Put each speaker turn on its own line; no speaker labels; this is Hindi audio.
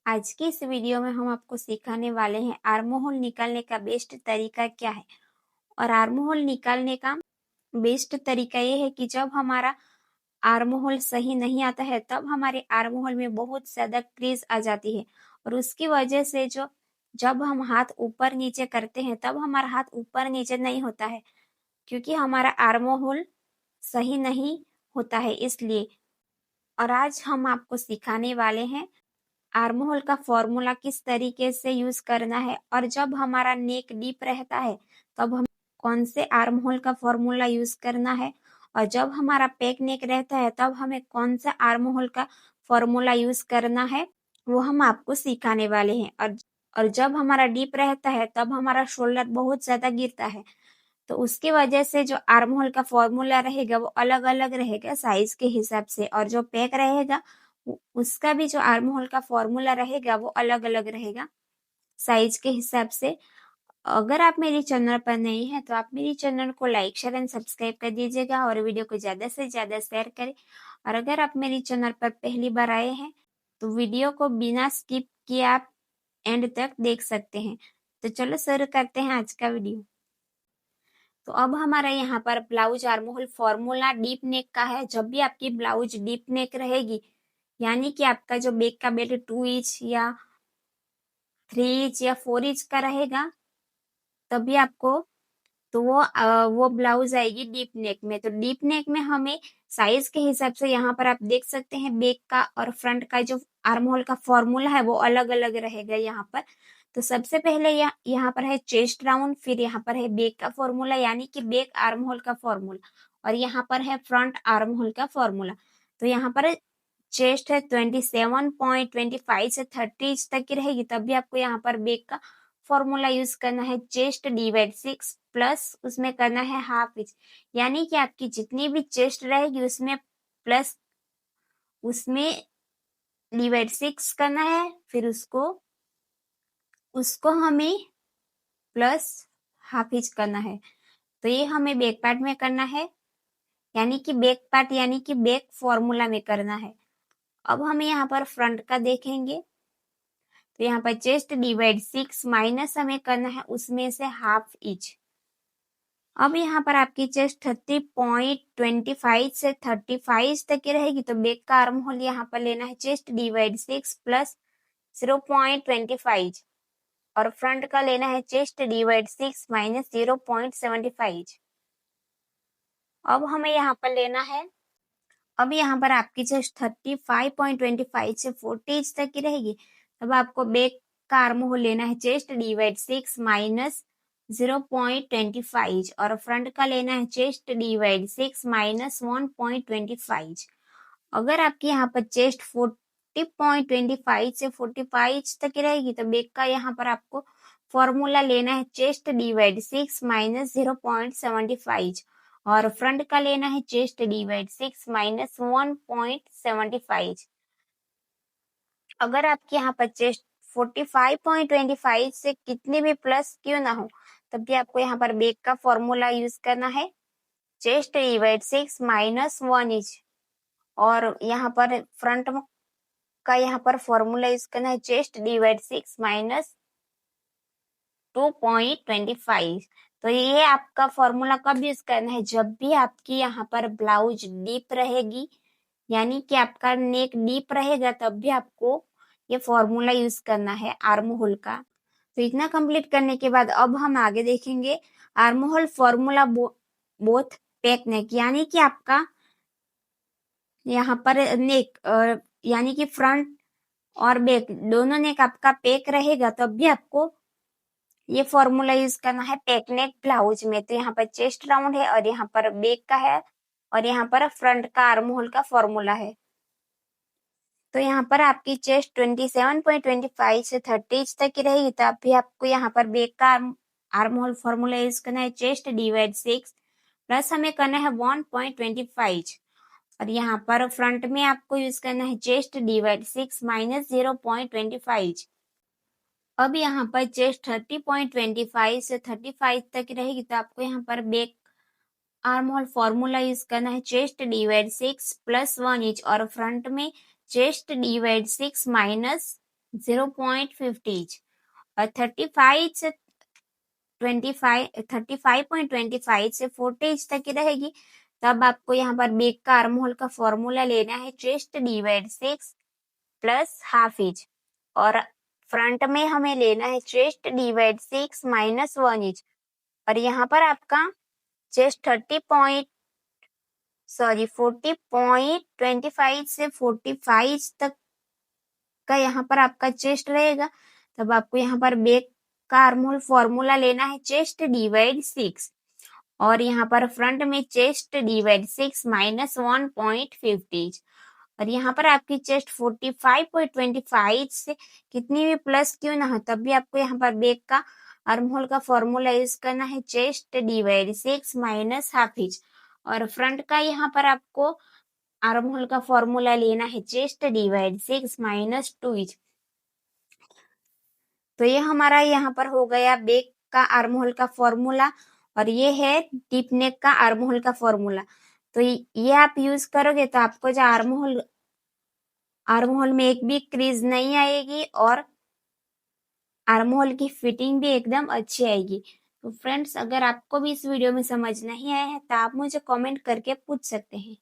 आज की इस वीडियो में हम आपको सिखाने वाले हैं आर्म होल निकालने का बेस्ट तरीका क्या है। और आर्म होल निकालने का बेस्ट तरीका ये है कि जब हमारा आर्म होल सही नहीं आता है तब हमारे आर्म होल में बहुत ज्यादा क्रीज आ जाती है और उसकी वजह से जो जब हम हाथ ऊपर नीचे करते हैं तब हमारा हाथ ऊपर नीचे नहीं होता है, क्योंकि हमारा आर्म होल सही नहीं होता है इसलिए। और आज हम आपको सिखाने वाले हैं आर्म होल का फॉर्मूला किस तरीके से यूज करना है, और जब हमारा नेक डीप रहता है तब हम कौन से आर्म होल का फॉर्मूला यूज करना है, और जब हमारा पेक नेक रहता है तब हमें कौन सा आर्म होल का फॉर्मूला यूज करना है, वो हम आपको सिखाने वाले हैं। और जब हमारा डीप रहता है तब हमारा शोल्डर बहुत ज्यादा गिरता है, तो उसकी वजह से जो आर्म होल का फॉर्मूला रहेगा वो अलग अलग रहेगा साइज के हिसाब से, और जो पैक रहेगा उसका भी जो आर्म होल का फॉर्मूला रहेगा वो अलग अलग रहेगा साइज के हिसाब से। अगर आप मेरी चैनल पर नए हैं तो आप मेरी चैनल को लाइक शेयर एंड सब्सक्राइब कर दीजिएगा और वीडियो को ज्यादा से ज्यादा शेयर करें। और अगर आप मेरी चैनल पर पहली बार आए हैं तो वीडियो को बिना स्किप किए आप एंड तक देख सकते हैं। तो चलो शुरू करते हैं आज का वीडियो। तो अब हमारा यहाँ पर blouse arm hole formula deep neck का है। जब भी आपकी ब्लाउज डीप नेक रहेगी, यानी कि आपका जो बैक का बेल्ट 2 इंच या 3 इंच या 4 इंच का रहेगा, तभी आपको तो वो ब्लाउज आएगी डीप नेक में। तो डीप नेक में हमें साइज के हिसाब से यहाँ पर आप देख सकते हैं बैक का और फ्रंट का जो आर्म होल का फॉर्मूला है वो अलग अलग रहेगा यहाँ पर। तो सबसे पहले यहाँ पर है चेस्ट राउंड, फिर यहाँ पर है बैक का फॉर्मूला यानी कि बैक आर्म होल का फॉर्मूला, और यहाँ पर है फ्रंट आर्म होल का फॉर्मूला। तो यहाँ पर चेस्ट है 27.25 से 30 तक की रहेगी, तब भी आपको यहाँ पर बैक का फॉर्मूला यूज करना है चेस्ट डिवाइड 6 प्लस उसमें करना है हाफ इंच, यानी कि आपकी जितनी भी चेस्ट रहेगी उसमें प्लस उसमें डिवाइड 6 करना है, फिर उसको उसको हमें प्लस हाफ इंच करना है। तो ये हमें बैक पार्ट में करना है, यानी कि बैक पार्ट यानी कि बैक फॉर्मूला में करना है। अब हम यहाँ पर फ्रंट का देखेंगे, तो यहाँ पर चेस्ट डिवाइड 6 माइनस हमें करना है उसमें से हाफ इंच। अब यहाँ पर आपकी चेस्ट 30.25 से 35 तक की रहेगी, तो बैक का आर्म होल यहाँ पर लेना है चेस्ट डिवाइड 6 प्लस 0.25, और फ्रंट का लेना है चेस्ट डिवाइड 6 माइनस 0.75। अब हमें यहाँ पर लेना है, अब यहाँ पर आपकी चेस्ट 35.25 से 40 तक की रहेगी, तब आपको बैक का आर्म होल लेना है चेस्ट डिवाइड 6 माइनस 0.25, और फ्रंट का लेना है चेस्ट डिवाइड 6 माइनस 1.25। अगर आपकी यहाँ पर चेस्ट 40.25 से 45 तक की रहेगी, तो बैक का यहाँ पर आपको फॉर्मूला लेना है चेस्ट डिवाइड 6 माइनस 0.75, और फ्रंट का लेना है चेस्ट डिवाइड 6 माइनस 1.75। अगर आपके यहाँ पर चेस्ट 45.25 से कितने भी प्लस क्यों ना हो, तब भी आपको यहाँ पर बैक का फॉर्मूला यूज करना है चेस्ट डिवाइड 6 माइनस 1 इंच, और यहाँ पर फ्रंट का यहाँ पर फॉर्मूला यूज करना है चेस्ट डिवाइड 6 माइनस 2.25। तो ये आपका फॉर्मूला कब यूज करना है, जब भी आपकी यहाँ पर ब्लाउज डीप रहेगी, यानी कि आपका नेक डीप रहेगा, तब भी आपको ये फॉर्मूला यूज करना है आर्म होल का। तो इतना कंप्लीट करने के बाद अब हम आगे देखेंगे armhole formula both back neck, यानी कि आपका यहाँ पर नेक यानी कि फ्रंट और बैक दोनों नेक आपका पेक रहेगा, तब भी आपको ये फॉर्मूला यूज करना है पेक नेक ब्लाउज में। तो यहाँ पर चेस्ट राउंड है और यहाँ पर बैक का है और यहाँ पर फ्रंट का आर्म होल का फॉर्मूला है। तो यहाँ पर आपकी चेस्ट 27.25 से 30 तक की रहेगी, तो अभी आपको यहाँ पर बैक का आर्म होल फॉर्मूला यूज करना है चेस्ट डिवाइड 6 प्लस हमें करना है 1.25, और यहाँ पर फ्रंट में आपको यूज करना है चेस्ट डिवाइड 6 माइनस 0.25। अब यहाँ पर चेस्ट 30.25 से 35 तक रहेगी, तो आपको यहाँ पर back arm hole formula use करना है चेस्ट डिवाइड 6 प्लस 1 इंच, और फ्रंट में चेस्ट डिवाइड 6 माइनस 0.50 और 35.25 से 40 तक की रहेगी। तब आपको यहाँ पर बेक का आर्म होल का फॉर्मूला लेना है chest divide 6 plus half inch, और फ्रंट में हमें लेना है चेस्ट डिवाइड 6 माइनस 1 इंच। और यहाँ पर आपका चेस्ट 40.25 से 45 तक का यहाँ पर आपका चेस्ट रहेगा। तब आपको यहाँ पर बेक का आर्म होल फॉर्मूला लेना है चेस्ट डिवाइड 6, और यहाँ पर फ्रंट में चेस्ट डिवाइड 6 माइनस 1.50, और यहाँ पर आपकी चेस्ट 45.25 से कितनी भी प्लस क्यों ना हो, तब भी आपको यहाँ पर बेक का आर्म होल का फॉर्मूला यूज करना है chest divide 6 minus half inch, और फ्रंट का यहाँ पर आपको आर्म होल का फॉर्मूला लेना है चेस्ट डिवाइड 6 माइनस 2 इंच। तो ये हमारा यहाँ पर हो गया बेक का आर्म होल का फॉर्मूला, और ये है डीप नेक का आर्म होल का फॉर्मूला। तो ये आप यूज करोगे तो आपको जो आर्म होल में एक भी क्रीज नहीं आएगी, और आर्म होल की फिटिंग भी एकदम अच्छी आएगी। तो फ्रेंड्स, अगर आपको भी इस वीडियो में समझ नहीं आया है तो आप मुझे कमेंट करके पूछ सकते हैं।